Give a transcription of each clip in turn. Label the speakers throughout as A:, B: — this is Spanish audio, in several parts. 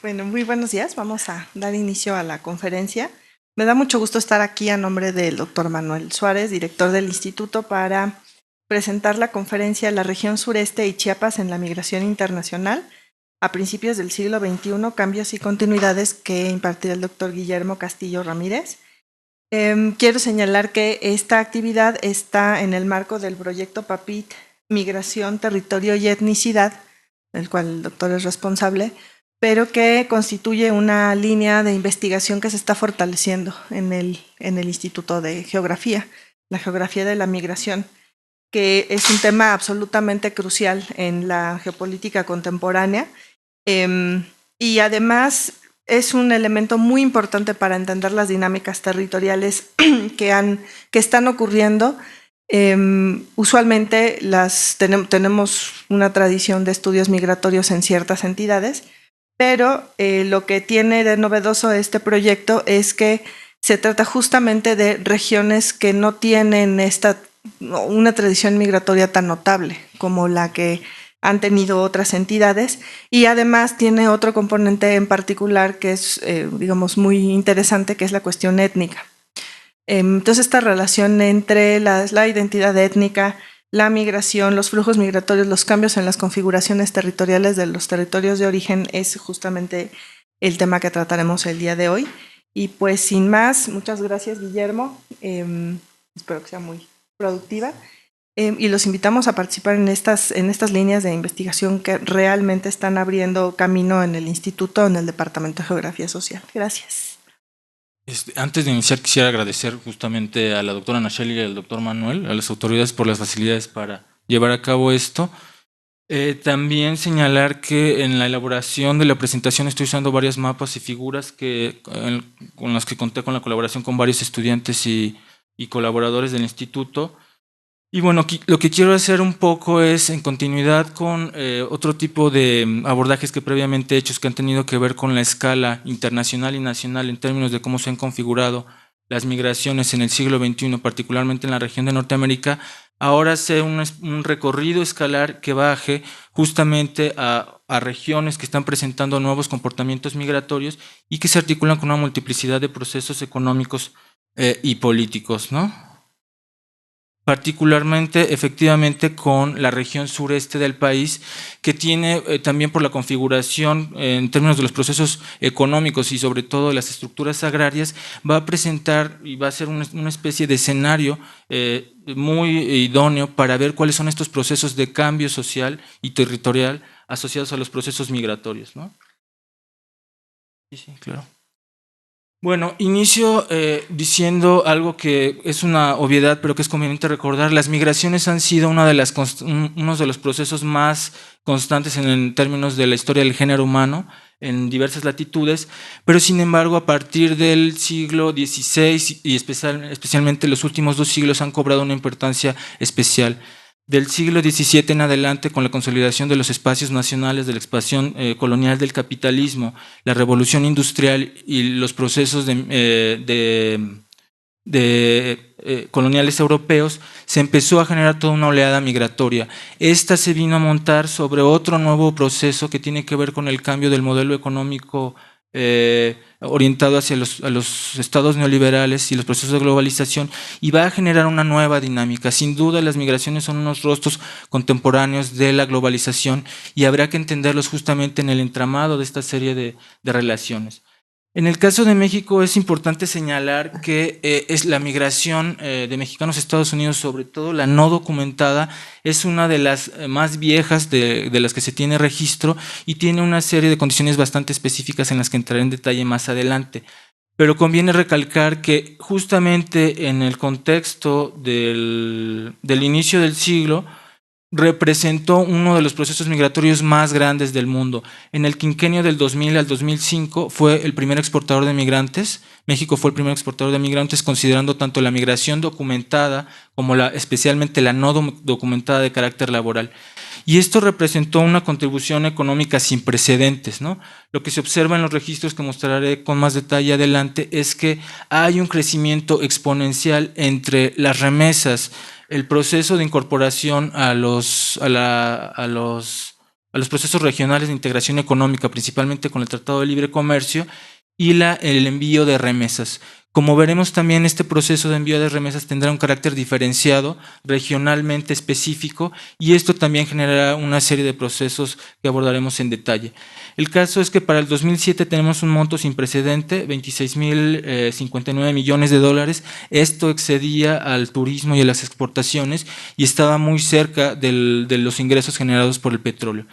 A: Bueno, muy buenos días. Vamos a dar inicio a la conferencia. Me da mucho gusto estar aquí a nombre del doctor Manuel Suárez, director del instituto, para presentar la conferencia La región sureste y Chiapas en la migración internacional a principios del siglo XXI, cambios y continuidades, que impartirá el doctor Guillermo Castillo Ramírez. Quiero señalar que esta actividad está en el marco del proyecto PAPIT, Migración, Territorio y Etnicidad, del cual el doctor es responsable, pero que constituye una línea de investigación que se está fortaleciendo en el Instituto de Geografía, la geografía de la migración, que es un tema absolutamente crucial en la geopolítica contemporánea, y además es un elemento muy importante para entender las dinámicas territoriales que están ocurriendo. Usualmente tenemos una tradición de estudios migratorios en ciertas entidades, pero lo que tiene de novedoso este proyecto es que se trata justamente de regiones que no tienen una tradición migratoria tan notable como la que han tenido otras entidades, y además tiene otro componente en particular que es, digamos, muy interesante, que es la cuestión étnica. Entonces, esta relación entre la identidad étnica, la migración, los flujos migratorios, los cambios en las configuraciones territoriales de los territorios de origen es justamente el tema que trataremos el día de hoy. Y pues sin más, muchas gracias, Guillermo. Espero que sea muy productiva. Y los invitamos a participar en estas líneas de investigación que realmente están abriendo camino en el instituto, en el Departamento de Geografía Social. Gracias.
B: Antes de iniciar, quisiera agradecer justamente a la doctora Nacheli y al doctor Manuel, a las autoridades por las facilidades para llevar a cabo esto. También señalar que en la elaboración de la presentación estoy usando varios mapas y figuras con las que conté con la colaboración con varios estudiantes y colaboradores del instituto. Y bueno, lo que quiero hacer un poco es, en continuidad con otro tipo de abordajes que previamente he hecho, que han tenido que ver con la escala internacional y nacional en términos de cómo se han configurado las migraciones en el siglo XXI, particularmente en la región de Norteamérica, ahora hacer un recorrido escalar que baje justamente a regiones que están presentando nuevos comportamientos migratorios y que se articulan con una multiplicidad de procesos económicos y políticos, ¿no? Particularmente, efectivamente, con la región sureste del país, que tiene también por la configuración en términos de los procesos económicos y sobre todo de las estructuras agrarias, va a presentar y va a ser una especie de escenario muy idóneo para ver cuáles son estos procesos de cambio social y territorial asociados a los procesos migratorios, ¿no? Sí, claro. Bueno, inicio diciendo algo que es una obviedad, pero que es conveniente recordar. Las migraciones han sido uno de los procesos más constantes en términos de la historia del género humano en diversas latitudes, pero sin embargo a partir del siglo XVI y especialmente los últimos 2 siglos han cobrado una importancia especial. Del siglo XVII en adelante, con la consolidación de los espacios nacionales, de la expansión colonial del capitalismo, la revolución industrial y los procesos coloniales europeos, se empezó a generar toda una oleada migratoria. Esta se vino a montar sobre otro nuevo proceso que tiene que ver con el cambio del modelo económico orientado hacia los estados neoliberales y los procesos de globalización, y va a generar una nueva dinámica. Sin duda, las migraciones son unos rostros contemporáneos de la globalización y habrá que entenderlos justamente en el entramado de esta serie de relaciones. En el caso de México es importante señalar que es la migración de mexicanos a Estados Unidos, sobre todo la no documentada, es una de las más viejas de las que se tiene registro y tiene una serie de condiciones bastante específicas en las que entraré en detalle más adelante. Pero conviene recalcar que justamente en el contexto del inicio del siglo, representó uno de los procesos migratorios más grandes del mundo. En el quinquenio del 2000 al 2005 fue el primer exportador de migrantes. México fue el primer exportador de migrantes, considerando tanto la migración documentada como especialmente la no documentada de carácter laboral. Y esto representó una contribución económica sin precedentes, ¿no? Lo que se observa en los registros que mostraré con más detalle adelante es que hay un crecimiento exponencial entre las remesas, el proceso de incorporación a los a los procesos regionales de integración económica, principalmente con el Tratado de Libre Comercio, y el envío de remesas. Como veremos también, este proceso de envío de remesas tendrá un carácter diferenciado, regionalmente específico, y esto también generará una serie de procesos que abordaremos en detalle. El caso es que para el 2007 tenemos un monto sin precedente, 26.059 millones de dólares. Esto excedía al turismo y a las exportaciones y estaba muy cerca de los ingresos generados por el petróleo.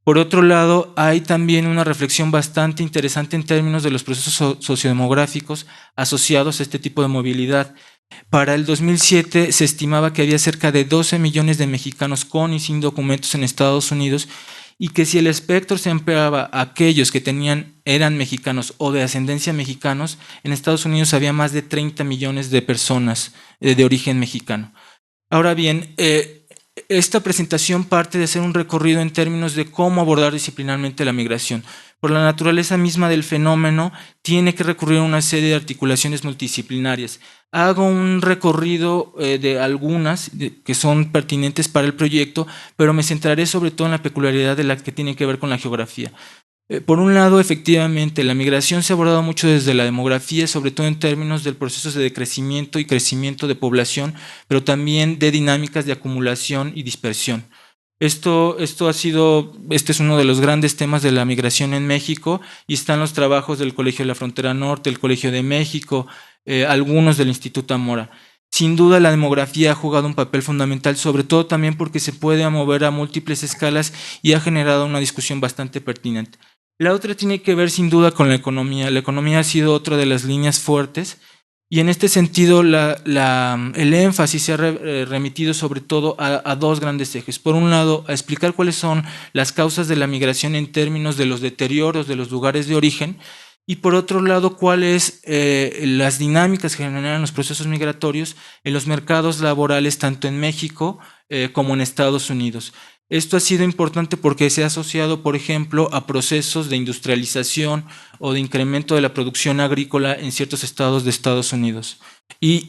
B: Por otro lado, hay también una reflexión bastante interesante en términos de los procesos sociodemográficos asociados a este tipo de movilidad. Para el 2007 se estimaba que había cerca de 12 millones de mexicanos con y sin documentos en Estados Unidos, y que si el espectro se ampliaba a aquellos que eran mexicanos o de ascendencia mexicanos, en Estados Unidos había más de 30 millones de personas de origen mexicano. Ahora bien, esta presentación parte de hacer un recorrido en términos de cómo abordar disciplinarmente la migración. Por la naturaleza misma del fenómeno, tiene que recurrir a una serie de articulaciones multidisciplinarias. Hago un recorrido de algunas que son pertinentes para el proyecto, pero me centraré sobre todo en la peculiaridad de la que tiene que ver con la geografía. Por un lado, efectivamente, la migración se ha abordado mucho desde la demografía, sobre todo en términos del proceso de decrecimiento y crecimiento de población, pero también de dinámicas de acumulación y dispersión. Este es uno de los grandes temas de la migración en México, y están los trabajos del Colegio de la Frontera Norte, el Colegio de México, algunos del Instituto Amora. Sin duda, la demografía ha jugado un papel fundamental, sobre todo también porque se puede mover a múltiples escalas y ha generado una discusión bastante pertinente. La otra tiene que ver sin duda con la economía. La economía ha sido otra de las líneas fuertes, y en este sentido el énfasis se ha remitido sobre todo a dos grandes ejes. Por un lado, a explicar cuáles son las causas de la migración en términos de los deterioros de los lugares de origen, y por otro lado, cuáles las dinámicas que generan los procesos migratorios en los mercados laborales, tanto en México como en Estados Unidos. Esto ha sido importante porque se ha asociado, por ejemplo, a procesos de industrialización o de incremento de la producción agrícola en ciertos estados de Estados Unidos. Y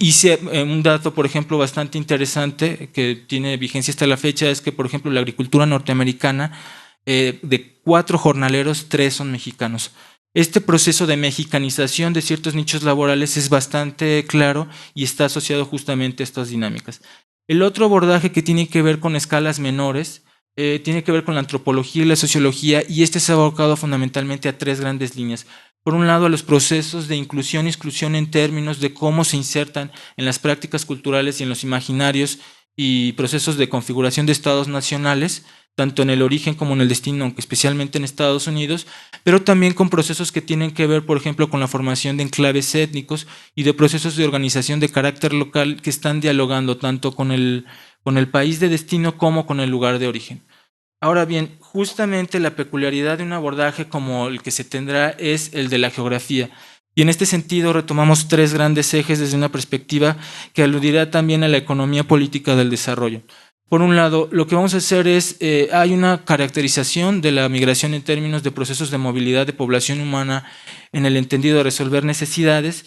B: un dato, por ejemplo, bastante interesante que tiene vigencia hasta la fecha es que, por ejemplo, la agricultura norteamericana, de 4 jornaleros, 3 son mexicanos. Este proceso de mexicanización de ciertos nichos laborales es bastante claro y está asociado justamente a estas dinámicas. El otro abordaje que tiene que ver con escalas menores tiene que ver con la antropología y la sociología, y este se ha abocado fundamentalmente a 3 grandes líneas. Por un lado, a los procesos de inclusión y exclusión en términos de cómo se insertan en las prácticas culturales y en los imaginarios y procesos de configuración de estados nacionales, tanto en el origen como en el destino, aunque especialmente en Estados Unidos, pero también con procesos que tienen que ver, por ejemplo, con la formación de enclaves étnicos y de procesos de organización de carácter local que están dialogando tanto con el país de destino como con el lugar de origen. Ahora bien, justamente la peculiaridad de un abordaje como el que se tendrá es el de la geografía. Y en este sentido retomamos 3 grandes ejes desde una perspectiva que aludirá también a la economía política del desarrollo. Por un lado, lo que vamos a hacer es, hay una caracterización de la migración en términos de procesos de movilidad de población humana en el entendido de resolver necesidades,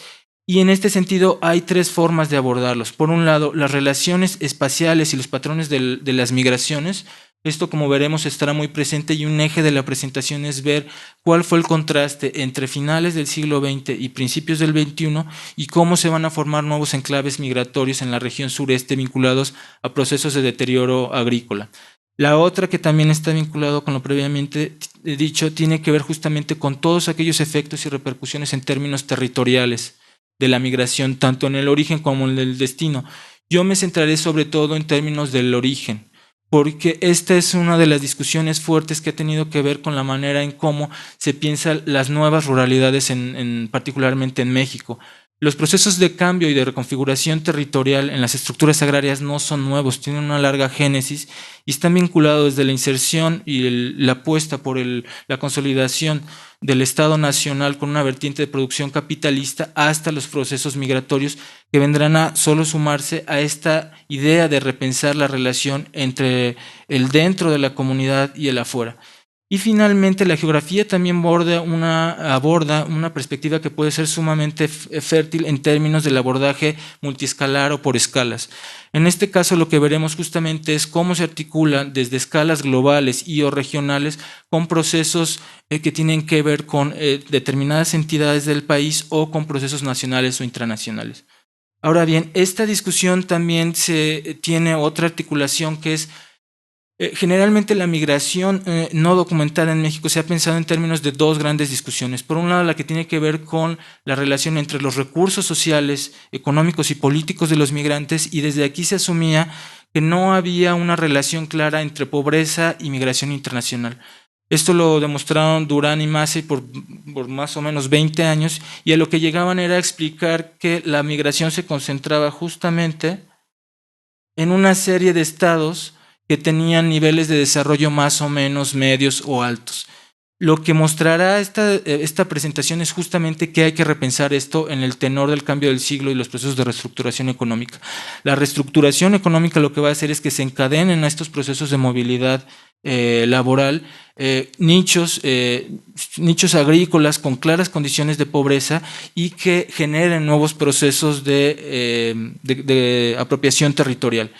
B: y en este sentido hay 3 formas de abordarlos. Por un lado, las relaciones espaciales y los patrones de las migraciones. Esto, como veremos, estará muy presente, y un eje de la presentación es ver cuál fue el contraste entre finales del siglo XX y principios del XXI y cómo se van a formar nuevos enclaves migratorios en la región sureste vinculados a procesos de deterioro agrícola. La otra, que también está vinculado con lo previamente dicho, tiene que ver justamente con todos aquellos efectos y repercusiones en términos territoriales de la migración, tanto en el origen como en el destino. Yo me centraré sobre todo en términos del origen, porque esta es una de las discusiones fuertes que ha tenido que ver con la manera en cómo se piensan las nuevas ruralidades, particularmente en México. Los procesos de cambio y de reconfiguración territorial en las estructuras agrarias no son nuevos, tienen una larga génesis y están vinculados desde la inserción y la apuesta por la consolidación del Estado Nacional con una vertiente de producción capitalista hasta los procesos migratorios que vendrán a solo sumarse a esta idea de repensar la relación entre el dentro de la comunidad y el afuera. Y finalmente la geografía también aborda una perspectiva que puede ser sumamente fértil en términos del abordaje multiescalar o por escalas. En este caso lo que veremos justamente es cómo se articula desde escalas globales y o regionales con procesos que tienen que ver con determinadas entidades del país o con procesos nacionales o intranacionales. Ahora bien, esta discusión también tiene otra articulación que es generalmente la migración no documentada en México se ha pensado en términos de dos grandes discusiones. Por un lado, la que tiene que ver con la relación entre los recursos sociales, económicos y políticos de los migrantes, y desde aquí se asumía que no había una relación clara entre pobreza y migración internacional. Esto lo demostraron Durán y Massey por más o menos 20 años, y a lo que llegaban era a explicar que la migración se concentraba justamente en una serie de estados que tenían niveles de desarrollo más o menos medios o altos. Lo que mostrará esta presentación es justamente que hay que repensar esto en el tenor del cambio del siglo y los procesos de reestructuración económica. La reestructuración económica lo que va a hacer es que se encadenen a estos procesos de movilidad laboral nichos agrícolas con claras condiciones de pobreza y que generen nuevos procesos de apropiación territorial.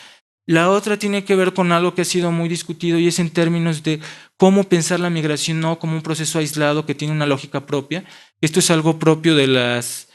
B: La otra tiene que ver con algo que ha sido muy discutido y es en términos de cómo pensar la migración no como un proceso aislado que tiene una lógica propia. Esto es algo propio de las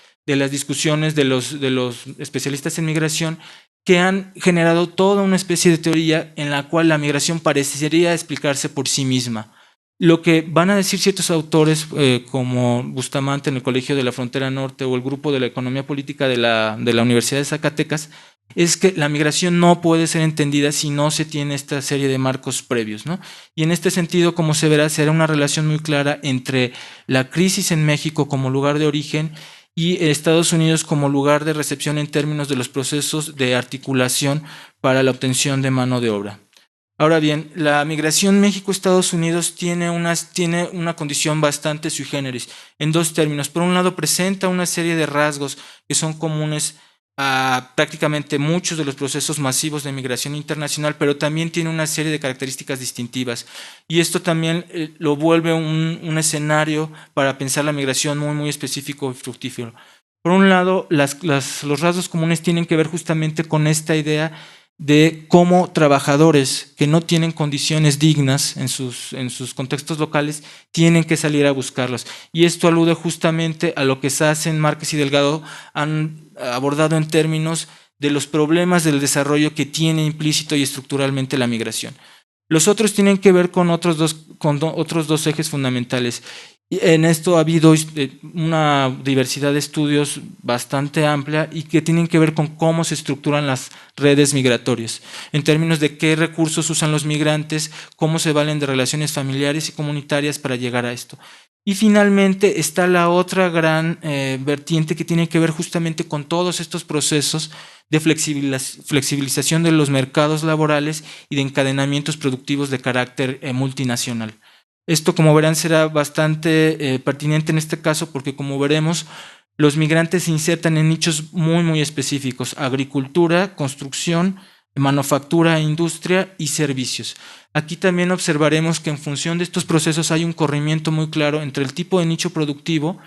B: discusiones de los especialistas en migración que han generado toda una especie de teoría en la cual la migración parecería explicarse por sí misma. Lo que van a decir ciertos autores como Bustamante en el Colegio de la Frontera Norte o el grupo de la Economía Política de la Universidad de Zacatecas es que la migración no puede ser entendida si no se tiene esta serie de marcos previos, ¿no? Y en este sentido, como se verá, será una relación muy clara entre la crisis en México como lugar de origen y Estados Unidos como lugar de recepción en términos de los procesos de articulación para la obtención de mano de obra. Ahora bien, la migración México-Estados Unidos tiene una condición bastante sui generis en dos términos. Por un lado, presenta una serie de rasgos que son comunes a prácticamente muchos de los procesos masivos de migración internacional, pero también tiene una serie de características distintivas. Y esto también lo vuelve un escenario para pensar la migración muy, muy específico y fructífero. Por un lado, los rasgos comunes tienen que ver justamente con esta idea de cómo trabajadores que no tienen condiciones dignas en sus contextos locales tienen que salir a buscarlos. Y esto alude justamente a lo que Sassen, Márquez y Delgado han abordado en términos de los problemas del desarrollo que tiene implícito y estructuralmente la migración. Los otros tienen que ver con otros dos ejes fundamentales. En esto ha habido una diversidad de estudios bastante amplia y que tienen que ver con cómo se estructuran las redes migratorias, en términos de qué recursos usan los migrantes, cómo se valen de relaciones familiares y comunitarias para llegar a esto. Y finalmente está la otra gran vertiente que tiene que ver justamente con todos estos procesos de flexibilización de los mercados laborales y de encadenamientos productivos de carácter multinacional. Esto, como verán, será bastante pertinente en este caso porque, como veremos, los migrantes se insertan en nichos muy, muy específicos: agricultura, construcción, manufactura, industria y servicios. Aquí también observaremos que en función de estos procesos hay un corrimiento muy claro entre el tipo de nicho productivo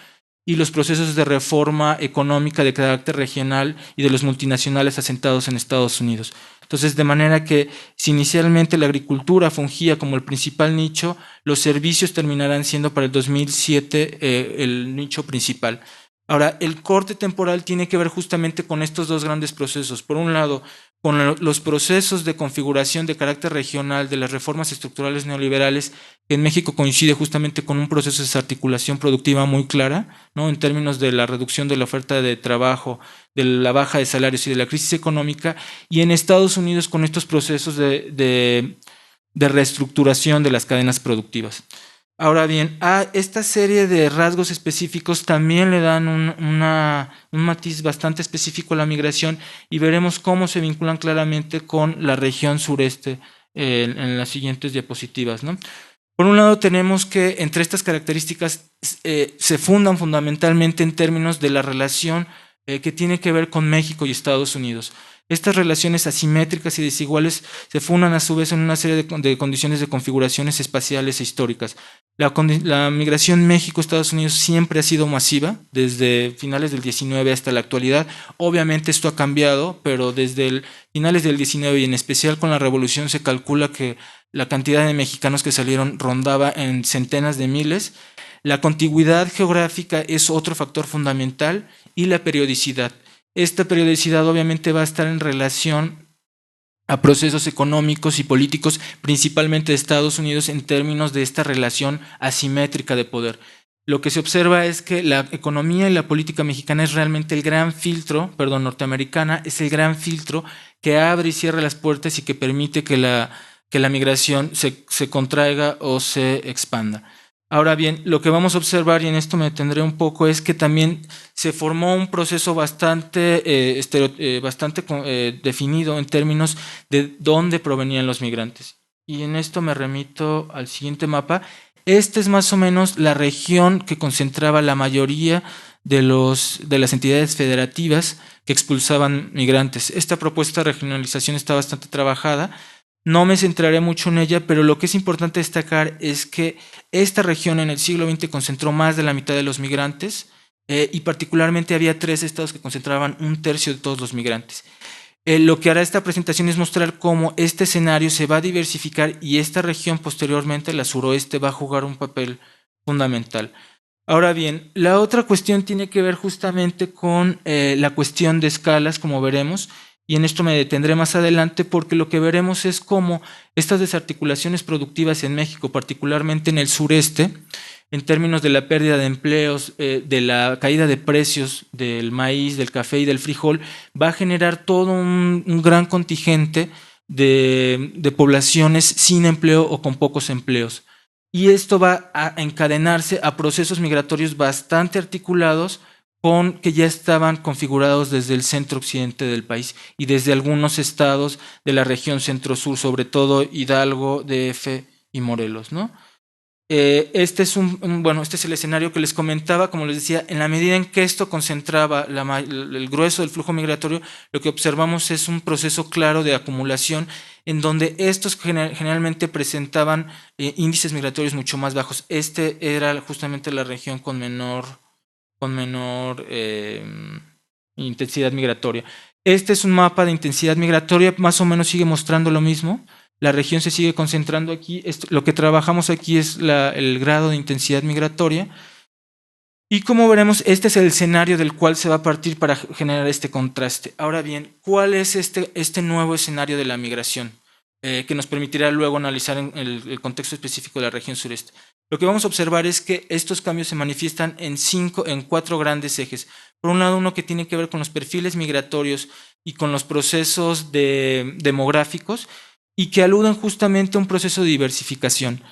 B: y los procesos de reforma económica de carácter regional y de los multinacionales asentados en Estados Unidos. Entonces, de manera que si inicialmente la agricultura fungía como el principal nicho, los servicios terminarán siendo para el 2007 el nicho principal. Ahora, el corte temporal tiene que ver justamente con estos dos grandes procesos. Por un lado, con los procesos de configuración de carácter regional de las reformas estructurales neoliberales, que en México coincide justamente con un proceso de desarticulación productiva muy clara, ¿no? En términos de la reducción de la oferta de trabajo, de la baja de salarios y de la crisis económica, y en Estados Unidos con estos procesos de reestructuración de las cadenas productivas. Ahora bien, a esta serie de rasgos específicos también le dan un matiz bastante específico a la migración y veremos cómo se vinculan claramente con la región sureste en las siguientes diapositivas, ¿no? Por un lado tenemos que entre estas características se fundan fundamentalmente en términos de la relación que tiene que ver con México y Estados Unidos. Estas relaciones asimétricas y desiguales se fundan a su vez en una serie de condiciones de configuraciones espaciales e históricas. La migración México-Estados Unidos siempre ha sido masiva, desde finales del 19 hasta la actualidad. Obviamente esto ha cambiado, pero desde finales del 19 y en especial con la revolución se calcula que la cantidad de mexicanos que salieron rondaba en centenas de miles. La contigüidad geográfica es otro factor fundamental y la periodicidad. Esta periodicidad obviamente va a estar en relación a procesos económicos y políticos, principalmente de Estados Unidos, en términos de esta relación asimétrica de poder. Lo que se observa es que la economía y la política mexicana es realmente el gran filtro, norteamericana, es el gran filtro que abre y cierra las puertas y que permite que la migración se contraiga o se expanda. Ahora bien, lo que vamos a observar, y en esto me detendré un poco, es que también se formó un proceso bastante definido en términos de dónde provenían los migrantes. Y en esto me remito al siguiente mapa. Esta es más o menos la región que concentraba la mayoría de las entidades federativas que expulsaban migrantes. Esta propuesta de regionalización está bastante trabajada. No me centraré mucho en ella, pero lo que es importante destacar es que esta región en el siglo XX concentró más de la mitad de los migrantes y particularmente había 3 estados que concentraban 1/3 de todos los migrantes. Lo que hará esta presentación es mostrar cómo este escenario se va a diversificar y esta región posteriormente, la suroeste, va a jugar un papel fundamental. Ahora bien, la otra cuestión tiene que ver justamente con la cuestión de escalas, como veremos, y en esto me detendré más adelante porque lo que veremos es cómo estas desarticulaciones productivas en México, particularmente en el sureste, en términos de la pérdida de empleos, de la caída de precios del maíz, del café y del frijol, va a generar todo un gran contingente de poblaciones sin empleo o con pocos empleos. Y esto va a encadenarse a procesos migratorios bastante articulados que ya estaban configurados desde el centro occidente del país y desde algunos estados de la región centro-sur, sobre todo Hidalgo, DF y Morelos, ¿no? Este es este es el escenario que les comentaba. Como les decía, en la medida en que esto concentraba el grueso del flujo migratorio, lo que observamos es un proceso claro de acumulación en donde estos generalmente presentaban índices migratorios mucho más bajos. Este era justamente la región con menor intensidad migratoria. Este es un mapa de intensidad migratoria, más o menos sigue mostrando lo mismo. La región se sigue concentrando aquí. Lo que trabajamos aquí es el grado de intensidad migratoria. Y como veremos, este es el escenario del cual se va a partir para generar este contraste. Ahora bien, ¿cuál es este nuevo escenario de la migración? Que nos permitirá luego analizar en el contexto específico de la región sureste. Lo que vamos a observar es que estos cambios se manifiestan en 4 grandes ejes. Por un lado, uno que tiene que ver con los perfiles migratorios y con los procesos demográficos y que aluden justamente a un proceso de diversificación.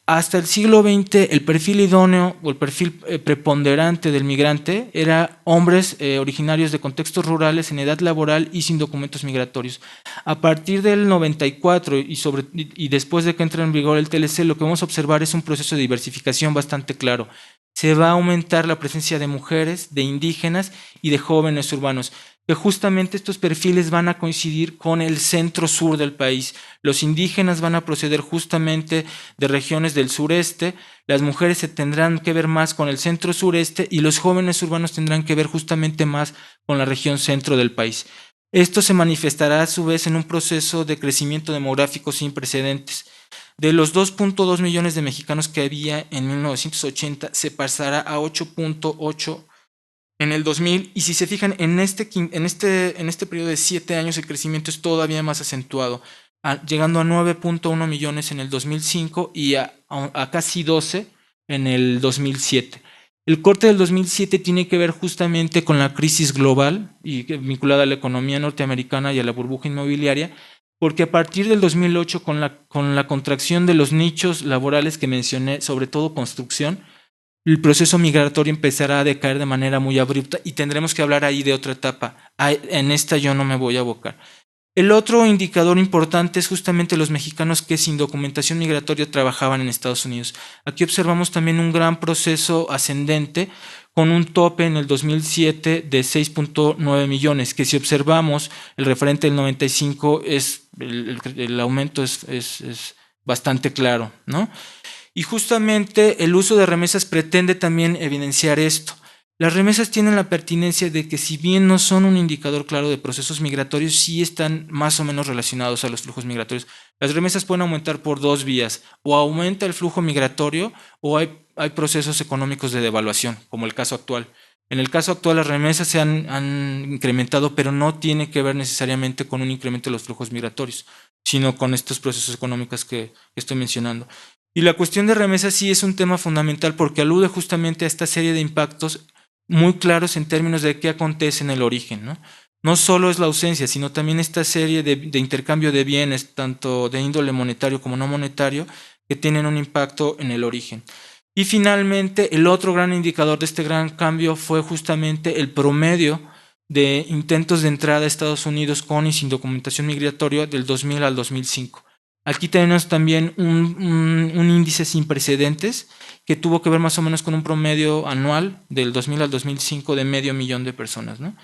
B: Hasta el siglo XX, el perfil idóneo o el perfil preponderante del migrante era hombres originarios de contextos rurales en edad laboral y sin documentos migratorios. A partir del 94 y después de que entre en vigor el TLC, lo que vamos a observar es un proceso de diversificación bastante claro. Se va a aumentar la presencia de mujeres, de indígenas y de jóvenes urbanos, que justamente estos perfiles van a coincidir con el centro-sur del país. Los indígenas van a proceder justamente de regiones del sureste, las mujeres se tendrán que ver más con el centro-sureste y los jóvenes urbanos tendrán que ver justamente más con la región centro del país. Esto se manifestará a su vez en un proceso de crecimiento demográfico sin precedentes. De los 2.2 millones de mexicanos que había en 1980, se pasará a 8.8 en el 2000, y si se fijan, en este periodo de 7 años el crecimiento es todavía más acentuado, llegando a 9.1 millones en el 2005 y a casi 12 en el 2007. El corte del 2007 tiene que ver justamente con la crisis global y vinculada a la economía norteamericana y a la burbuja inmobiliaria, porque a partir del 2008, con la contracción de los nichos laborales que mencioné, sobre todo construcción, el proceso migratorio empezará a decaer de manera muy abrupta y tendremos que hablar ahí de otra etapa. En esta yo no me voy a abocar. El otro indicador importante es justamente los mexicanos que sin documentación migratoria trabajaban en Estados Unidos. Aquí observamos también un gran proceso ascendente con un tope en el 2007 de 6.9 millones, que si observamos el referente del 95, el aumento es bastante claro, ¿no? Y justamente el uso de remesas pretende también evidenciar esto. Las remesas tienen la pertinencia de que, si bien no son un indicador claro de procesos migratorios, sí están más o menos relacionados a los flujos migratorios. Las remesas pueden aumentar por dos vías: o aumenta el flujo migratorio o hay procesos económicos de devaluación, como el caso actual. En el caso actual las remesas se han incrementado, pero no tiene que ver necesariamente con un incremento de los flujos migratorios, sino con estos procesos económicos que estoy mencionando. Y la cuestión de remesas sí es un tema fundamental porque alude justamente a esta serie de impactos muy claros en términos de qué acontece en el origen, ¿no? No solo es la ausencia, sino también esta serie de intercambio de bienes, tanto de índole monetario como no monetario, que tienen un impacto en el origen. Y finalmente, el otro gran indicador de este gran cambio fue justamente el promedio de intentos de entrada a Estados Unidos con y sin documentación migratoria del 2000 al 2005. Aquí tenemos también un índice sin precedentes que tuvo que ver más o menos con un promedio anual del 2000 al 2005 de 500,000 de personas, ¿no?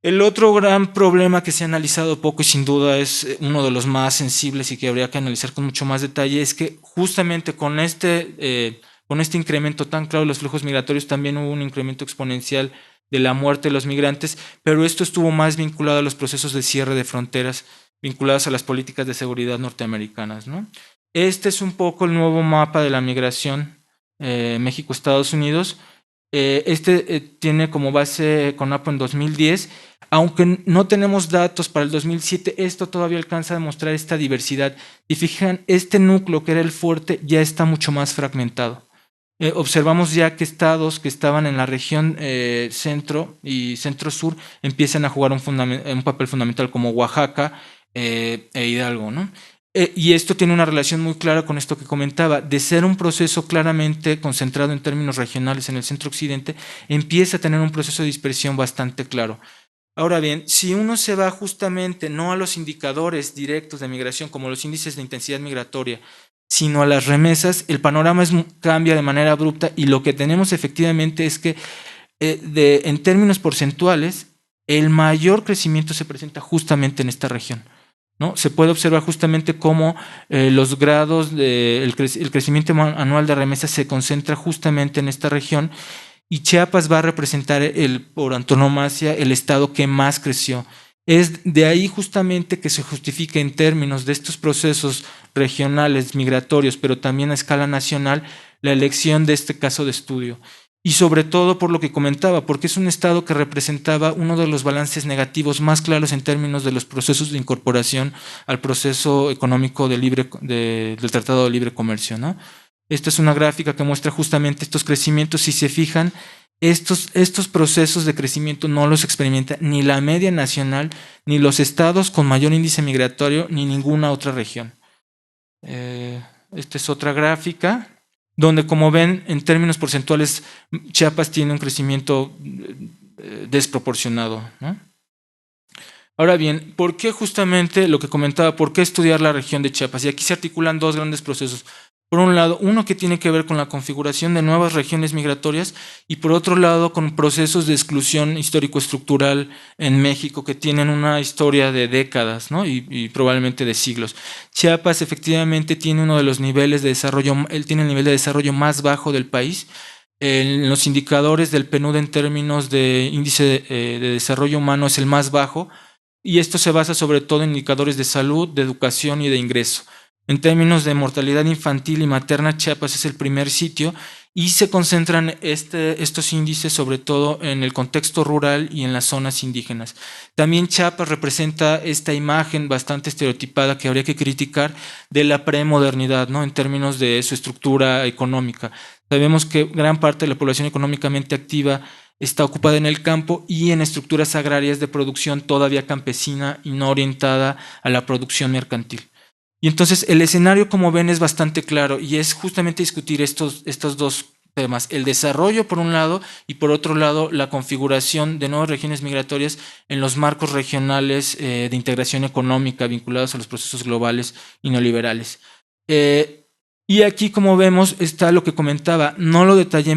B: El otro gran problema que se ha analizado poco y sin duda es uno de los más sensibles y que habría que analizar con mucho más detalle, es que justamente con este incremento tan claro de los flujos migratorios también hubo un incremento exponencial de la muerte de los migrantes, pero esto estuvo más vinculado a los procesos de cierre de fronteras vinculados a las políticas de seguridad norteamericanas, ¿no? Este es un poco el nuevo mapa de la migración México-Estados Unidos. Tiene como base CONAPO en 2010. Aunque no tenemos datos para el 2007, esto todavía alcanza a demostrar esta diversidad. Y fijan, este núcleo que era el fuerte ya está mucho más fragmentado. Observamos ya que estados que estaban en la región centro y centro-sur empiezan a jugar un papel fundamental, como Oaxaca e Hidalgo, ¿no? Y esto tiene una relación muy clara con esto que comentaba, de ser un proceso claramente concentrado en términos regionales en el centro-occidente, empieza a tener un proceso de dispersión bastante claro. Ahora bien, si uno se va justamente no a los indicadores directos de migración, como los índices de intensidad migratoria, sino a las remesas, el panorama cambia de manera abrupta y lo que tenemos efectivamente es que en términos porcentuales, el mayor crecimiento se presenta justamente en esta región, ¿no? Se puede observar justamente cómo los grados el crecimiento anual de remesas se concentra justamente en esta región, y Chiapas va a representar por antonomasia el estado que más creció. Es de ahí justamente que se justifica en términos de estos procesos regionales migratorios, pero también a escala nacional, la elección de este caso de estudio. Y sobre todo por lo que comentaba, porque es un estado que representaba uno de los balances negativos más claros en términos de los procesos de incorporación al proceso económico del Tratado de Libre Comercio, ¿no? Esta es una gráfica que muestra justamente estos crecimientos. Si se fijan, estos procesos de crecimiento no los experimenta ni la media nacional, ni los estados con mayor índice migratorio, ni ninguna otra región. Esta es otra gráfica, donde, como ven, en términos porcentuales, Chiapas tiene un crecimiento desproporcionado, ¿no? Ahora bien, ¿por qué justamente lo que comentaba? ¿Por qué estudiar la región de Chiapas? Y aquí se articulan dos grandes procesos. Por un lado, uno que tiene que ver con la configuración de nuevas regiones migratorias y por otro lado con procesos de exclusión histórico-estructural en México que tienen una historia de décadas, ¿no? y probablemente de siglos. Chiapas efectivamente tiene uno de los niveles de desarrollo, él tiene el nivel de desarrollo más bajo del país. En los indicadores del PNUD en términos de índice de desarrollo humano es el más bajo, y esto se basa sobre todo en indicadores de salud, de educación y de ingreso. En términos de mortalidad infantil y materna, Chiapas es el primer sitio y se concentran estos índices sobre todo en el contexto rural y en las zonas indígenas. También Chiapas representa esta imagen bastante estereotipada que habría que criticar de la premodernidad, ¿no? En términos de su estructura económica. Sabemos que gran parte de la población económicamente activa está ocupada en el campo y en estructuras agrarias de producción todavía campesina y no orientada a la producción mercantil. Y entonces el escenario, como ven, es bastante claro y es justamente discutir estos dos temas: el desarrollo por un lado y por otro lado la configuración de nuevas regiones migratorias en los marcos regionales de integración económica vinculados a los procesos globales y neoliberales. Y aquí, como vemos, está lo que comentaba. No lo detallé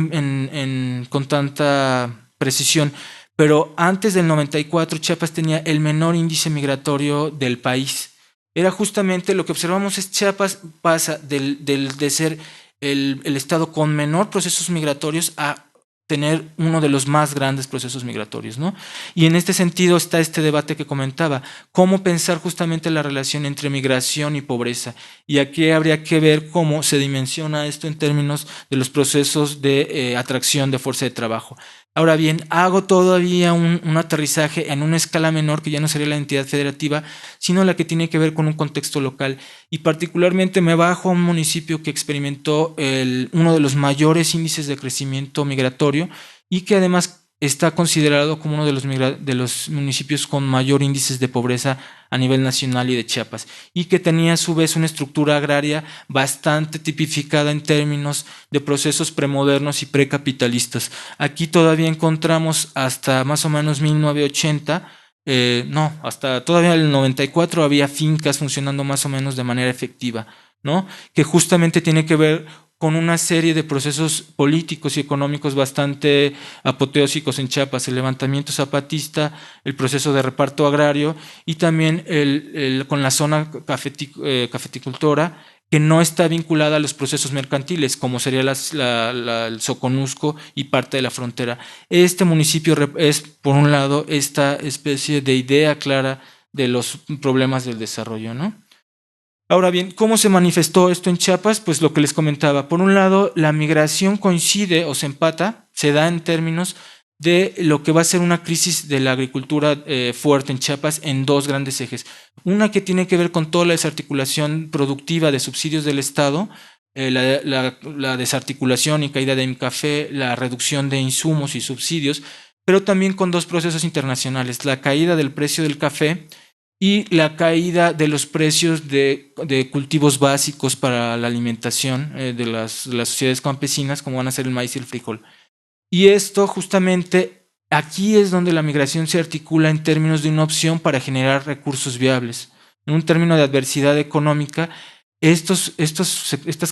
B: con tanta precisión, pero antes del 94 Chiapas tenía el menor índice migratorio del país. Era justamente lo que observamos es Chiapas pasa de ser el estado con menor procesos migratorios a tener uno de los más grandes procesos migratorios, ¿no? Y en este sentido está este debate que comentaba, cómo pensar justamente la relación entre migración y pobreza. Y aquí habría que ver cómo se dimensiona esto en términos de los procesos de atracción de fuerza de trabajo. Ahora bien, hago todavía un aterrizaje en una escala menor que ya no sería la entidad federativa, sino la que tiene que ver con un contexto local. Y particularmente me bajo a un municipio que experimentó uno de los mayores índices de crecimiento migratorio y que además está considerado como uno de los municipios con mayor índices de pobreza a nivel nacional y de Chiapas, y que tenía a su vez una estructura agraria bastante tipificada en términos de procesos premodernos y precapitalistas. Aquí todavía encontramos hasta más o menos 1980, no, hasta todavía el 94 había fincas funcionando más o menos de manera efectiva, ¿no? Que justamente tiene que ver con una serie de procesos políticos y económicos bastante apoteósicos en Chiapas, el levantamiento zapatista, el proceso de reparto agrario y también con la zona cafeticultora que no está vinculada a los procesos mercantiles, como sería el Soconusco y parte de la frontera. Este municipio es, por un lado, esta especie de idea clara de los problemas del desarrollo, ¿no? Ahora bien, ¿cómo se manifestó esto en Chiapas? Pues lo que les comentaba. Por un lado, la migración coincide o se empata, se da en términos de lo que va a ser una crisis de la agricultura fuerte en Chiapas en dos grandes ejes. Una que tiene que ver con toda la desarticulación productiva de subsidios del Estado, la desarticulación y caída de IMCAFE, la reducción de insumos y subsidios, pero también con dos procesos internacionales, la caída del precio del café y la caída de los precios de cultivos básicos para la alimentación de las sociedades campesinas, como van a ser el maíz y el frijol. Y esto justamente, aquí es donde la migración se articula en términos de una opción para generar recursos viables. En un término de adversidad económica, estas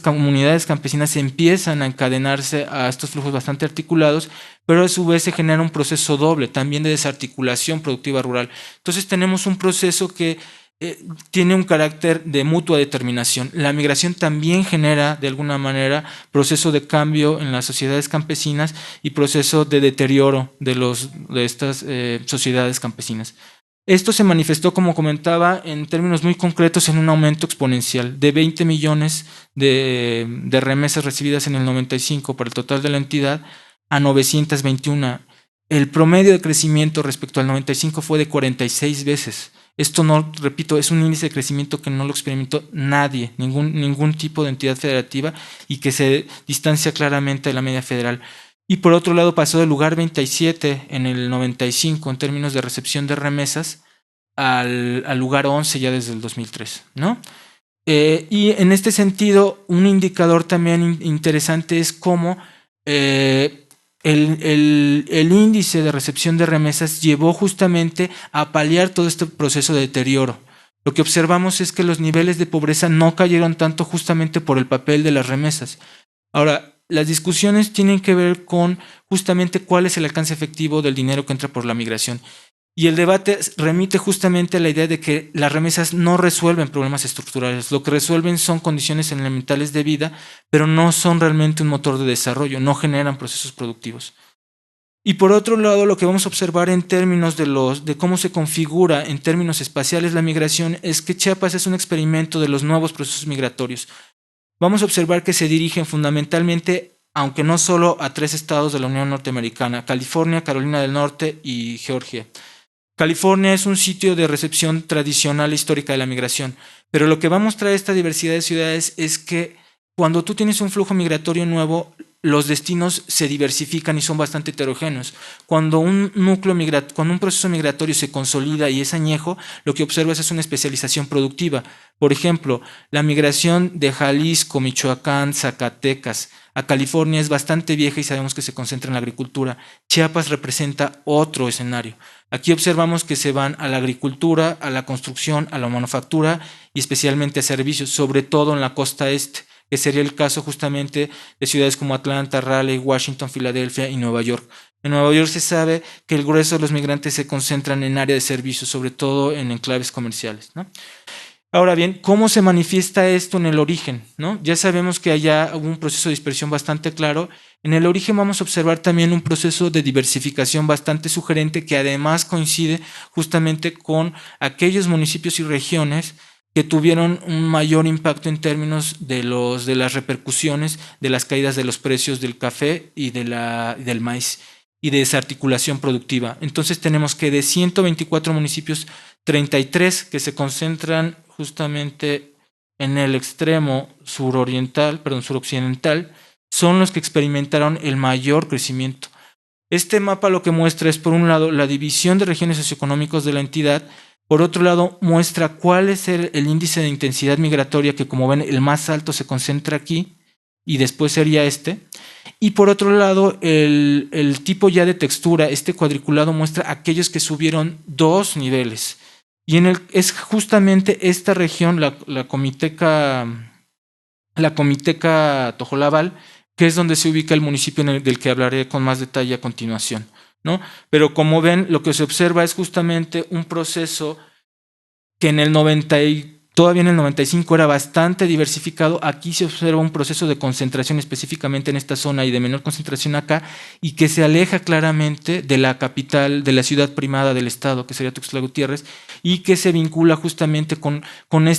B: comunidades campesinas empiezan a encadenarse a estos flujos bastante articulados, pero a su vez se genera un proceso doble, también de desarticulación productiva rural. Entonces tenemos un proceso que tiene un carácter de mutua determinación. La migración también genera, de alguna manera, proceso de cambio en las sociedades campesinas y proceso de deterioro de estas sociedades campesinas. Esto se manifestó, como comentaba, en términos muy concretos en un aumento exponencial de 20 millones de remesas recibidas en el 95 para el total de la entidad a 921. El promedio de crecimiento respecto al 95 fue de 46 veces. Esto no, repito, es un índice de crecimiento que no lo experimentó nadie, ningún tipo de entidad federativa y que se distancia claramente de la media federal. Y por otro lado pasó del lugar 27 en el 95 en términos de recepción de remesas al lugar 11 ya desde el 2003, ¿no? Y en este sentido, un indicador también interesante es cómo el índice de recepción de remesas llevó justamente a paliar todo este proceso de deterioro. Lo que observamos es que los niveles de pobreza no cayeron tanto justamente por el papel de las remesas. Ahora, las discusiones tienen que ver con justamente cuál es el alcance efectivo del dinero que entra por la migración. Y el debate remite justamente a la idea de que las remesas no resuelven problemas estructurales. Lo que resuelven son condiciones elementales de vida, pero no son realmente un motor de desarrollo, no generan procesos productivos. Y por otro lado, lo que vamos a observar en términos de cómo se configura en términos espaciales la migración es que Chiapas es un experimento de los nuevos procesos migratorios. Vamos a observar que se dirigen fundamentalmente, aunque no solo a 3 estados de la Unión Norteamericana, California, Carolina del Norte y Georgia. California es un sitio de recepción tradicional e histórica de la migración, pero lo que va a mostrar esta diversidad de ciudades es que cuando tú tienes un flujo migratorio nuevo, los destinos se diversifican y son bastante heterogéneos. Cuando un proceso migratorio se consolida y es añejo, lo que observas es una especialización productiva. Por ejemplo, la migración de Jalisco, Michoacán, Zacatecas a California es bastante vieja y sabemos que se concentra en la agricultura. Chiapas representa otro escenario. Aquí observamos que se van a la agricultura, a la construcción, a la manufactura y especialmente a servicios, sobre todo en la costa este. que sería el caso justamente de ciudades como Atlanta, Raleigh, Washington, Filadelfia y Nueva York. En Nueva York se sabe que el grueso de los migrantes se concentran en área de servicios, sobre todo en enclaves comerciales, ¿no? Ahora bien, ¿cómo se manifiesta esto en el origen, ¿no? Ya sabemos que allá hubo un proceso de dispersión bastante claro. En el origen vamos a observar también un proceso de diversificación bastante sugerente que además coincide justamente con aquellos municipios y regiones que tuvieron un mayor impacto en términos de las repercusiones de las caídas de los precios del café y del maíz y de desarticulación productiva. Entonces tenemos que de 124 municipios, 33 que se concentran justamente en el extremo suroccidental, son los que experimentaron el mayor crecimiento. Este mapa lo que muestra es, por un lado, la división de regiones socioeconómicas de la entidad, por otro lado, muestra cuál es el índice de intensidad migratoria, que como ven, el más alto se concentra aquí, y después sería este. Y por otro lado, el tipo ya de textura, este cuadriculado muestra aquellos que subieron 2 niveles. Y es justamente esta región, la Comiteca Tojolabal, que es donde se ubica el municipio del que hablaré con más detalle a continuación, ¿no? Pero como ven, lo que se observa es justamente un proceso que todavía en el 95 era bastante diversificado. Aquí se observa un proceso de concentración específicamente en esta zona y de menor concentración acá, y que se aleja claramente de la capital, de la ciudad primada del estado, que sería Tuxtla Gutiérrez, y que se vincula justamente en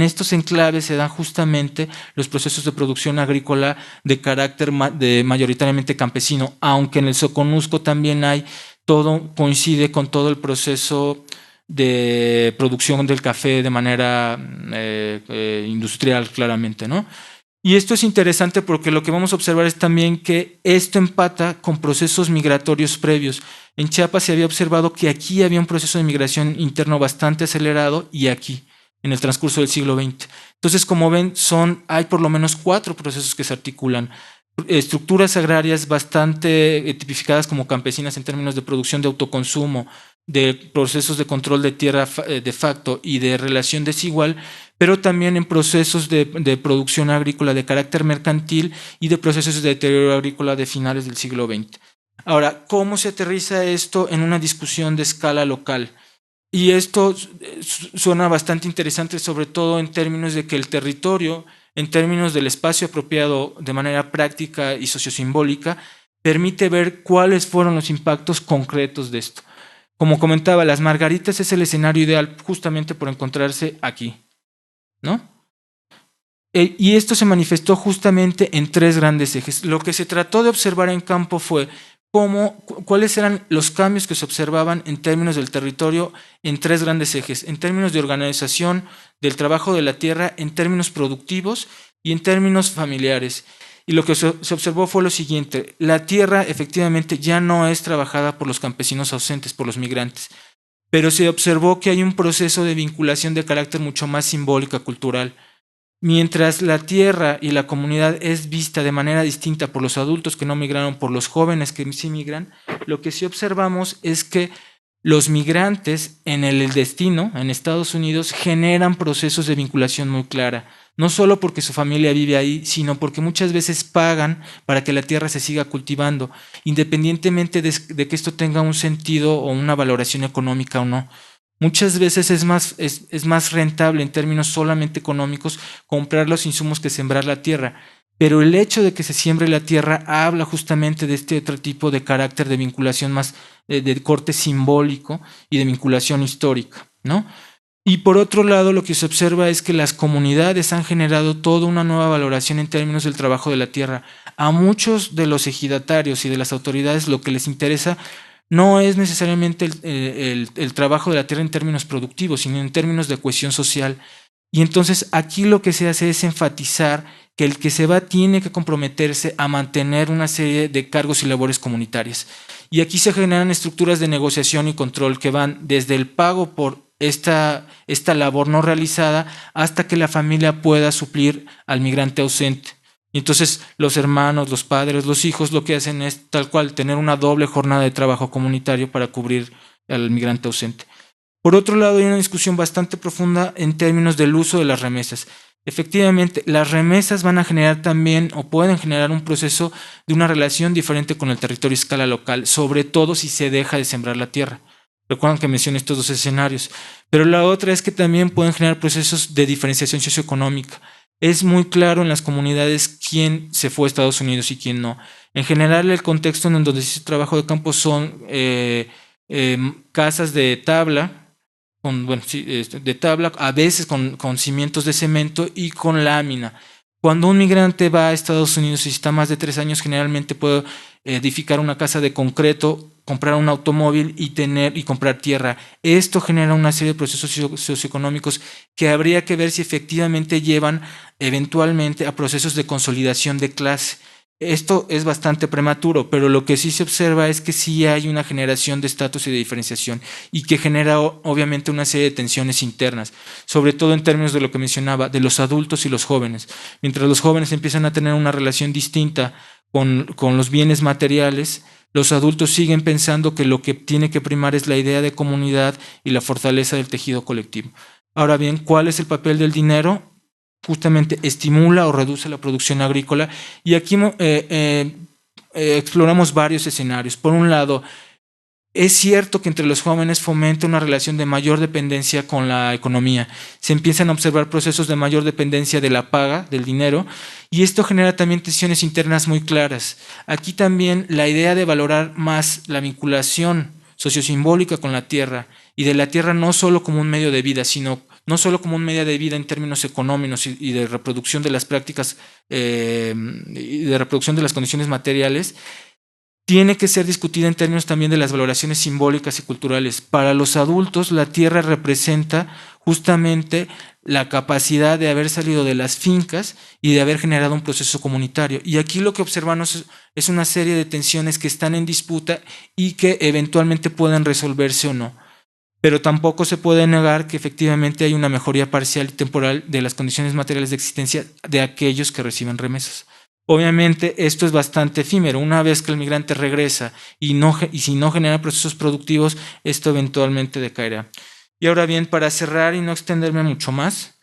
B: estos enclaves se dan justamente los procesos de producción agrícola de carácter mayoritariamente campesino, aunque en el Soconusco también coincide con todo el proceso de producción del café de manera industrial, claramente, ¿no? Y esto es interesante porque lo que vamos a observar es también que esto empata con procesos migratorios previos. En Chiapas se había observado que aquí había un proceso de migración interno bastante acelerado, y aquí, en el transcurso del siglo XX. Entonces, como ven, hay por lo menos 4 procesos que se articulan. Estructuras agrarias bastante tipificadas como campesinas en términos de producción de autoconsumo, de procesos de control de tierra de facto y de relación desigual, pero también en procesos de producción agrícola de carácter mercantil y de procesos de deterioro agrícola de finales del siglo XX. Ahora, ¿cómo se aterriza esto en una discusión de escala local? Y esto suena bastante interesante, sobre todo en términos de que el territorio, en términos del espacio apropiado de manera práctica y sociosimbólica, permite ver cuáles fueron los impactos concretos de esto. Como comentaba, Las Margaritas es el escenario ideal justamente por encontrarse aquí, ¿no? Y esto se manifestó justamente en 3 grandes ejes. Lo que se trató de observar en campo fue cuáles eran los cambios que se observaban en términos del territorio en 3 grandes ejes, en términos de organización del trabajo de la tierra, en términos productivos y en términos familiares. Y lo que se observó fue lo siguiente: la tierra efectivamente ya no es trabajada por los campesinos ausentes, por los migrantes, pero se observó que hay un proceso de vinculación de carácter mucho más simbólica, cultural. Mientras la tierra y la comunidad es vista de manera distinta por los adultos que no migraron, por los jóvenes que sí migran, lo que sí observamos es que los migrantes en el destino, en Estados Unidos, generan procesos de vinculación muy clara. No solo porque su familia vive ahí, sino porque muchas veces pagan para que la tierra se siga cultivando, independientemente de que esto tenga un sentido o una valoración económica o no. Muchas veces es más rentable en términos solamente económicos comprar los insumos que sembrar la tierra, pero el hecho de que se siembre la tierra habla justamente de este otro tipo de carácter de vinculación más de corte simbólico y de vinculación histórica, ¿no? Y por otro lado, lo que se observa es que las comunidades han generado toda una nueva valoración en términos del trabajo de la tierra. A muchos de los ejidatarios y de las autoridades lo que les interesa no es necesariamente el trabajo de la tierra en términos productivos, sino en términos de cohesión social. Y entonces aquí lo que se hace es enfatizar que el que se va tiene que comprometerse a mantener una serie de cargos y labores comunitarias. Y aquí se generan estructuras de negociación y control que van desde el pago por esta labor no realizada hasta que la familia pueda suplir al migrante ausente. Y entonces los hermanos, los padres, los hijos lo que hacen es tal cual tener una doble jornada de trabajo comunitario para cubrir al migrante ausente. Por otro lado, hay una discusión bastante profunda en términos del uso de las remesas. Efectivamente, las remesas van a generar también o pueden generar un proceso de una relación diferente con el territorio a escala local, sobre todo si se deja de sembrar la tierra. Recuerdan que mencioné estos dos escenarios. Pero la otra es que también pueden generar procesos de diferenciación socioeconómica. Es muy claro en las comunidades quién se fue a Estados Unidos y quién no. En general, el contexto en donde se hace trabajo de campo son casas de tabla, de tabla, a veces con cimientos de cemento y con lámina. Cuando un migrante va a Estados Unidos y está más de 3 años, generalmente puede edificar una casa de concreto, comprar un automóvil y comprar tierra. Esto genera una serie de procesos socioeconómicos que habría que ver si efectivamente llevan eventualmente a procesos de consolidación de clase. Esto es bastante prematuro, pero lo que sí se observa es que sí hay una generación de estatus y de diferenciación y que genera obviamente una serie de tensiones internas, sobre todo en términos de lo que mencionaba, de los adultos y los jóvenes. Mientras los jóvenes empiezan a tener una relación distinta con los bienes materiales, los adultos siguen pensando que lo que tiene que primar es la idea de comunidad y la fortaleza del tejido colectivo. Ahora bien, ¿cuál es el papel del dinero? Justamente estimula o reduce la producción agrícola y aquí exploramos varios escenarios. Por un lado, es cierto que entre los jóvenes fomenta una relación de mayor dependencia con la economía. Se empiezan a observar procesos de mayor dependencia de la paga, del dinero, y esto genera también tensiones internas muy claras. Aquí también la idea de valorar más la vinculación sociosimbólica con la tierra y de la tierra no solo como un medio de vida, sino no solo como un medio de vida en términos económicos y de reproducción de las prácticas y de reproducción de las condiciones materiales, tiene que ser discutida en términos también de las valoraciones simbólicas y culturales. Para los adultos, la tierra representa justamente la capacidad de haber salido de las fincas y de haber generado un proceso comunitario. Y aquí lo que observamos es una serie de tensiones que están en disputa y que eventualmente pueden resolverse o no. Pero tampoco se puede negar que efectivamente hay una mejoría parcial y temporal de las condiciones materiales de existencia de aquellos que reciben remesas. Obviamente esto es bastante efímero. Una vez que el migrante regresa y si no genera procesos productivos, esto eventualmente decaerá. Y ahora bien, para cerrar y no extenderme mucho más,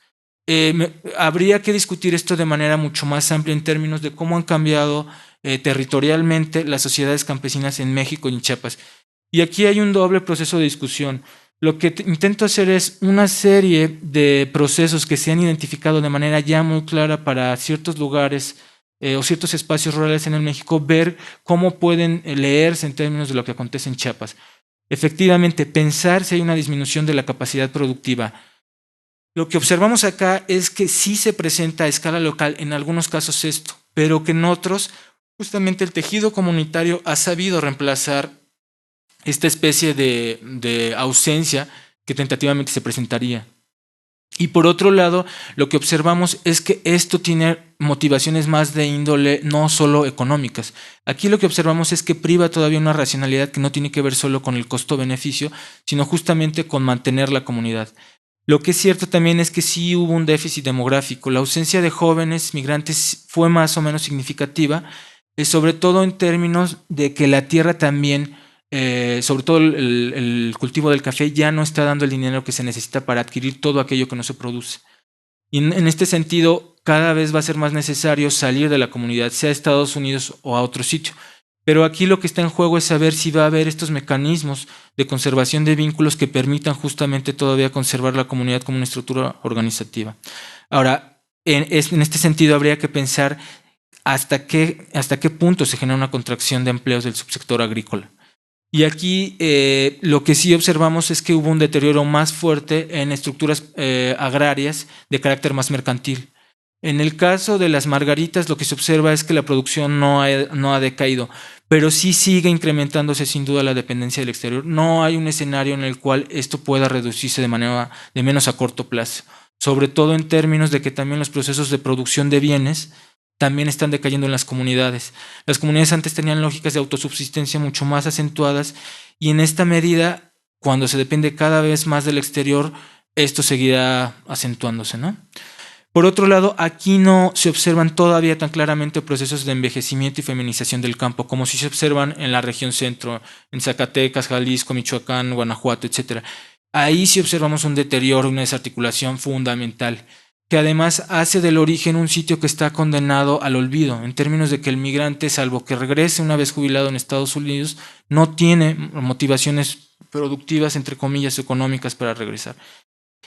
B: habría que discutir esto de manera mucho más amplia en términos de cómo han cambiado territorialmente las sociedades campesinas en México y en Chiapas. Y aquí hay un doble proceso de discusión. Lo que intento hacer es una serie de procesos que se han identificado de manera ya muy clara para ciertos lugares o ciertos espacios rurales en el México, ver cómo pueden leerse en términos de lo que acontece en Chiapas. Efectivamente, pensar si hay una disminución de la capacidad productiva. Lo que observamos acá es que sí se presenta a escala local en algunos casos esto, pero que en otros justamente el tejido comunitario ha sabido reemplazar esta especie de ausencia que tentativamente se presentaría. Y por otro lado, lo que observamos es que esto tiene motivaciones más de índole no solo económicas. Aquí lo que observamos es que priva todavía una racionalidad que no tiene que ver solo con el costo-beneficio, sino justamente con mantener la comunidad. Lo que es cierto también es que sí hubo un déficit demográfico. La ausencia de jóvenes migrantes fue más o menos significativa, sobre todo en términos de que la tierra también sobre todo el cultivo del café ya no está dando el dinero que se necesita para adquirir todo aquello que no se produce. Y en este sentido, cada vez va a ser más necesario salir de la comunidad, sea a Estados Unidos o a otro sitio. Pero aquí lo que está en juego es saber si va a haber estos mecanismos de conservación de vínculos que permitan justamente todavía conservar la comunidad como una estructura organizativa. Ahora, en este sentido habría que pensar hasta qué punto se genera una contracción de empleos del subsector agrícola. Y aquí lo que sí observamos es que hubo un deterioro más fuerte en estructuras agrarias de carácter más mercantil. En el caso de las margaritas, lo que se observa es que la producción no ha decaído, pero sí sigue incrementándose sin duda la dependencia del exterior. No hay un escenario en el cual esto pueda reducirse de manera de menos a corto plazo, sobre todo en términos de que también los procesos de producción de bienes también están decayendo en las comunidades. Las comunidades antes tenían lógicas de autosubsistencia mucho más acentuadas y en esta medida, cuando se depende cada vez más del exterior, esto seguirá acentuándose, ¿no? Por otro lado, aquí no se observan todavía tan claramente procesos de envejecimiento y feminización del campo, como si se observan en la región centro, en Zacatecas, Jalisco, Michoacán, Guanajuato, etc. Ahí sí observamos un deterioro, una desarticulación fundamental. que además hace del origen un sitio que está condenado al olvido, en términos de que el migrante, salvo que regrese una vez jubilado en Estados Unidos, no tiene motivaciones productivas, entre comillas, económicas para regresar.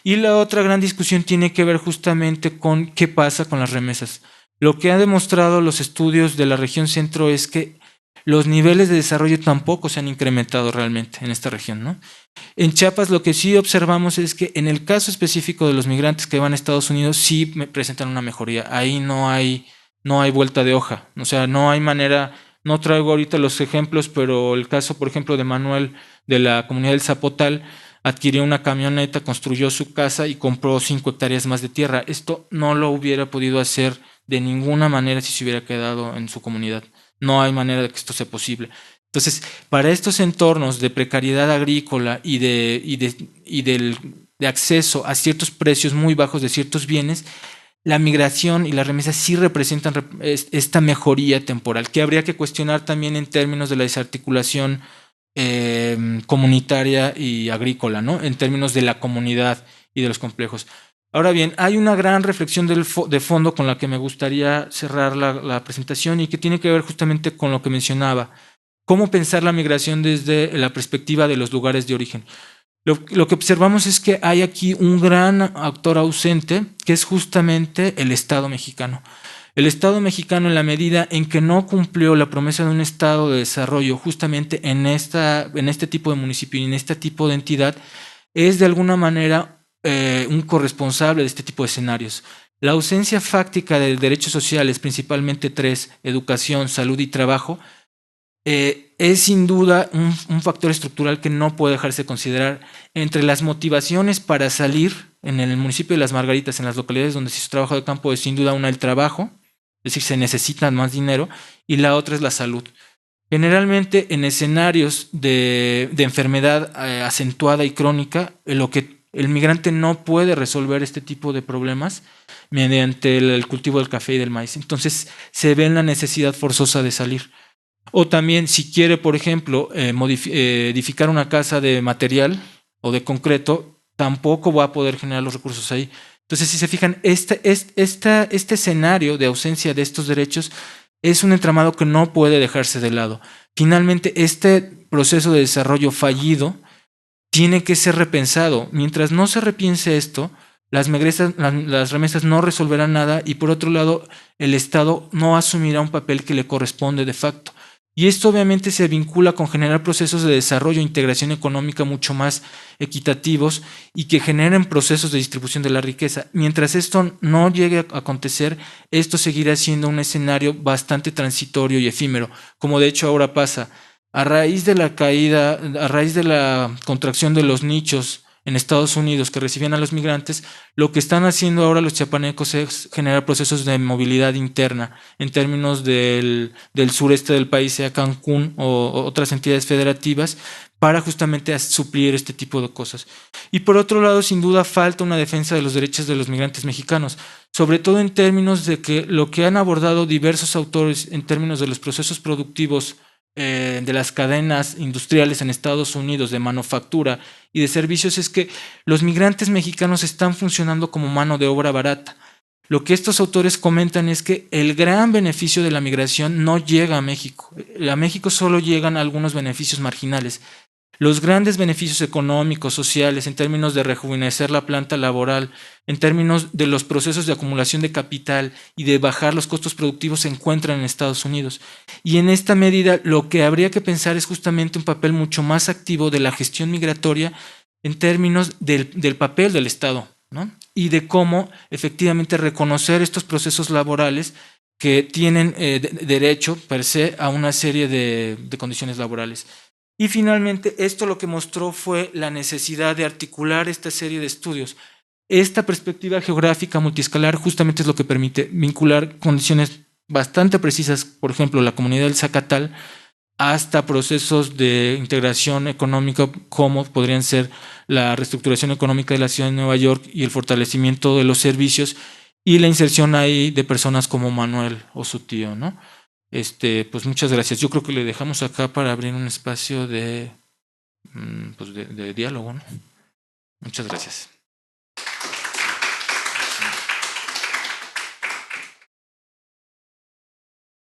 B: Y la otra gran discusión tiene que ver justamente con qué pasa con las remesas. Lo que han demostrado los estudios de la región centro es que los niveles de desarrollo tampoco se han incrementado realmente en esta región, ¿no? En Chiapas lo que sí observamos es que en el caso específico de los migrantes que van a Estados Unidos sí presentan una mejoría. Ahí no hay vuelta de hoja. O sea, no hay manera, no traigo ahorita los ejemplos, pero el caso, por ejemplo, de Manuel de la comunidad del Zapotal, adquirió una camioneta, construyó su casa y compró 5 hectáreas más de tierra. Esto no lo hubiera podido hacer de ninguna manera si se hubiera quedado en su comunidad. No hay manera de que esto sea posible. Entonces, para estos entornos de precariedad agrícola y de acceso a ciertos precios muy bajos de ciertos bienes, la migración y las remesas sí representan esta mejoría temporal, que habría que cuestionar también en términos de la desarticulación comunitaria y agrícola, ¿no? En términos de la comunidad y de los complejos. Ahora bien, hay una gran reflexión de fondo con la que me gustaría cerrar la presentación y que tiene que ver justamente con lo que mencionaba. ¿Cómo pensar la migración desde la perspectiva de los lugares de origen? Lo que observamos es que hay aquí un gran actor ausente, que es justamente el Estado mexicano. El Estado mexicano, en la medida en que no cumplió la promesa de un Estado de desarrollo justamente en este tipo de municipio y en este tipo de entidad, es de alguna manera un corresponsable de este tipo de escenarios. La ausencia fáctica de derechos sociales, principalmente 3, educación, salud y trabajo, es sin duda un factor estructural que no puede dejarse de considerar. Entre las motivaciones para salir en el municipio de Las Margaritas, en las localidades donde se hizo trabajo de campo, es sin duda una el trabajo, es decir, se necesita más dinero, y la otra es la salud. Generalmente en escenarios de enfermedad acentuada y crónica, lo que el migrante no puede resolver este tipo de problemas mediante el cultivo del café y del maíz. Entonces se ve en la necesidad forzosa de salir. O también si quiere, por ejemplo, edificar una casa de material o de concreto, tampoco va a poder generar los recursos ahí. Entonces, si se fijan, este escenario de ausencia de estos derechos es un entramado que no puede dejarse de lado. Finalmente, este proceso de desarrollo fallido tiene que ser repensado. Mientras no se repiense esto, las remesas no resolverán nada y por otro lado, el Estado no asumirá un papel que le corresponde de facto. Y esto obviamente se vincula con generar procesos de desarrollo e integración económica mucho más equitativos y que generen procesos de distribución de la riqueza. Mientras esto no llegue a acontecer, esto seguirá siendo un escenario bastante transitorio y efímero, como de hecho ahora pasa. A raíz de la caída, a raíz de la contracción de los nichos en Estados Unidos que recibían a los migrantes, lo que están haciendo ahora los chiapanecos es generar procesos de movilidad interna en términos del sureste del país, sea Cancún o otras entidades federativas, para justamente suplir este tipo de cosas. Y por otro lado, sin duda, falta una defensa de los derechos de los migrantes mexicanos, sobre todo en términos de que lo que han abordado diversos autores en términos de los procesos productivos de las cadenas industriales en Estados Unidos de manufactura y de servicios es que los migrantes mexicanos están funcionando como mano de obra barata. Lo que estos autores comentan es que el gran beneficio de la migración no llega a México. A México solo llegan algunos beneficios marginales. Los grandes beneficios económicos, sociales, en términos de rejuvenecer la planta laboral, en términos de los procesos de acumulación de capital y de bajar los costos productivos, se encuentran en Estados Unidos. Y en esta medida, lo que habría que pensar es justamente un papel mucho más activo de la gestión migratoria en términos del papel del Estado, ¿no? Y de cómo efectivamente reconocer estos procesos laborales que tienen derecho per se a una serie de condiciones laborales. Y finalmente, esto lo que mostró fue la necesidad de articular esta serie de estudios. Esta perspectiva geográfica multiescalar justamente es lo que permite vincular condiciones bastante precisas, por ejemplo, la comunidad del Zacatal, hasta procesos de integración económica como podrían ser la reestructuración económica de la ciudad de Nueva York y el fortalecimiento de los servicios y la inserción ahí de personas como Manuel o su tío, ¿no? Pues muchas gracias. Yo creo que le dejamos acá para abrir un espacio de diálogo, ¿no? Muchas gracias.